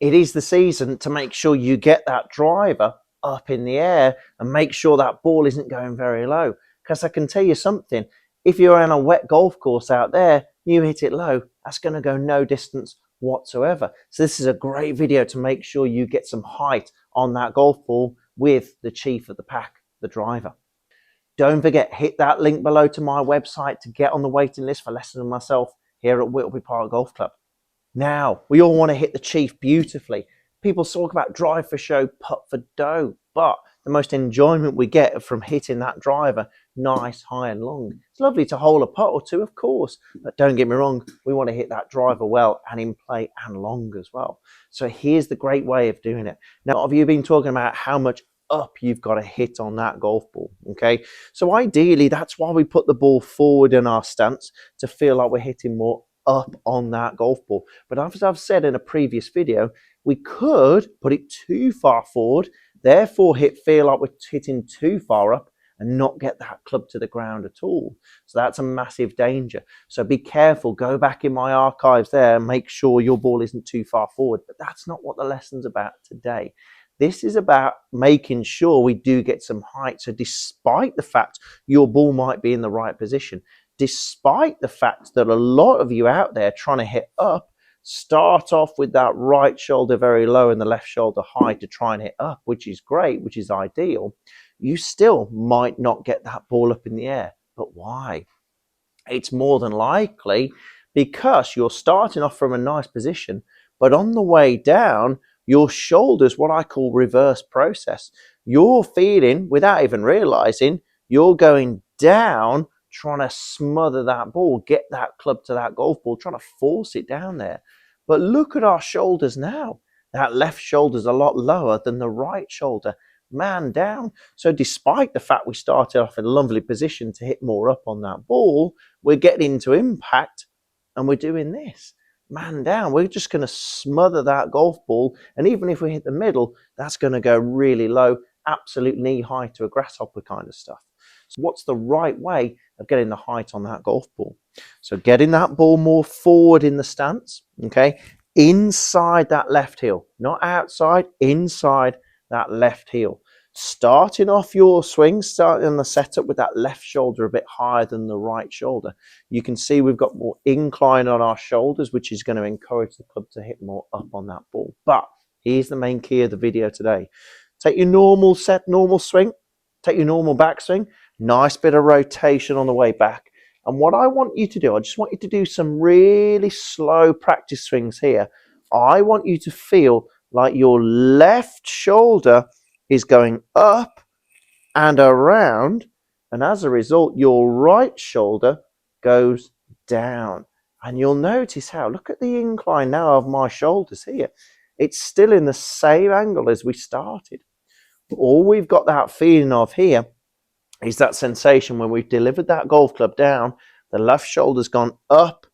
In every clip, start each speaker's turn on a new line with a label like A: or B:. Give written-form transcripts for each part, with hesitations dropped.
A: it is the season to make sure you get that driver up in the air and make sure that ball isn't going very low. Because I can tell you something, if you're on a wet golf course out there, you hit it low, that's going to go no distance whatsoever. So this is a great video to make sure you get some height on that golf ball with the chief of the pack, the driver. Don't forget, hit that link below to my website to get on the waiting list for lessons with myself here at Whittleby Park Golf Club. Now, we all want to hit the chief beautifully. People talk about drive for show, putt for dough, but the most enjoyment we get from hitting that driver nice, high and long. It's lovely to hole a putt or two, of course, but don't get me wrong, we want to hit that driver well and in play and long as well. So here's the great way of doing it. Now, have you been talking about how much up you've got to hit on that golf ball? Okay, so ideally, that's why we put the ball forward in our stance to feel like we're hitting more up on that golf ball. But as I've said in a previous video, we could put it too far forward, therefore feel like we're hitting too far up and not get that club to the ground at all. So that's a massive danger. So be careful, go back in my archives there and make sure your ball isn't too far forward. But that's not what the lesson's about today. This is about making sure we do get some height. So despite the fact your ball might be in the right position, despite the fact that a lot of you out there trying to hit up, start off with that right shoulder very low and the left shoulder high to try and hit up, which is great, which is ideal, you still might not get that ball up in the air. But why? It's more than likely because you're starting off from a nice position, but on the way down, your shoulders, what I call reverse process. You're feeling, without even realizing, you're going down, trying to smother that ball, get that club to that golf ball, trying to force it down there. But look at our shoulders now. That left shoulder's a lot lower than the right shoulder. Man down. So despite the fact we started off in a lovely position to hit more up on that ball, we're getting into impact and we're doing this. Man down. We're just going to smother that golf ball. And even if we hit the middle, that's going to go really low, absolute knee high to a grasshopper kind of stuff. So what's the right way of getting the height on that golf ball? So getting that ball more forward in the stance, okay, inside that left heel, not outside, inside that left heel. Starting off your swing, starting on the setup with that left shoulder a bit higher than the right shoulder. You can see we've got more incline on our shoulders, which is going to encourage the club to hit more up on that ball. But here's the main key of the video today. Take your normal set, normal swing, take your normal backswing, nice bit of rotation on the way back. And what I want you to do, I just want you to do some really slow practice swings here. I want you to feel like your left shoulder is going up and around, and as a result, your right shoulder goes down. And you'll notice how, look at the incline now of my shoulders here. It's still in the same angle as we started. All we've got that feeling of here is that sensation when we've delivered that golf club down, the left shoulder's gone up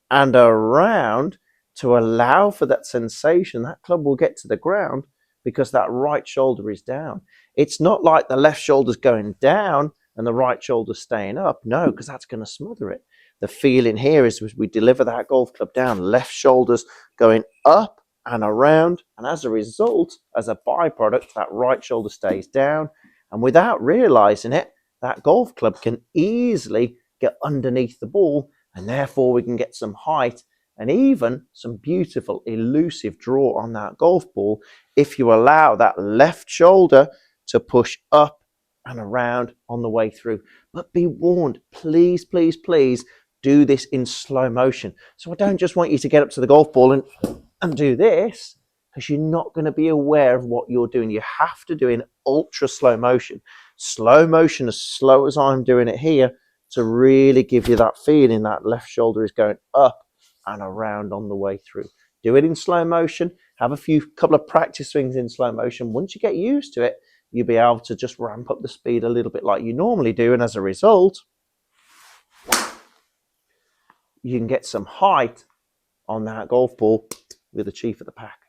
A: and around to allow for that sensation. That club will get to the ground because that right shoulder is down. It's not like the left shoulder's going down and the right shoulder's staying up. No, because that's going to smother it. The feeling here is as we deliver that golf club down, left shoulder's going up and around, and as a result, as a byproduct, that right shoulder stays down, and without realizing it, that golf club can easily get underneath the ball, and therefore we can get some height and even some beautiful elusive draw on that golf ball if you allow that left shoulder to push up and around on the way through. But be warned, please, please, please do this in slow motion. So I don't just want you to get up to the golf ball and do this, because you're not going to be aware of what you're doing. You have to do it in ultra slow motion. Slow motion, as slow as I'm doing it here, to really give you that feeling that left shoulder is going up and around on the way through. Do it in slow motion. Have a couple of practice swings in slow motion. Once you get used to it, you'll be able to just ramp up the speed a little bit like you normally do. And as a result, you can get some height on that golf ball with the chief of the pack.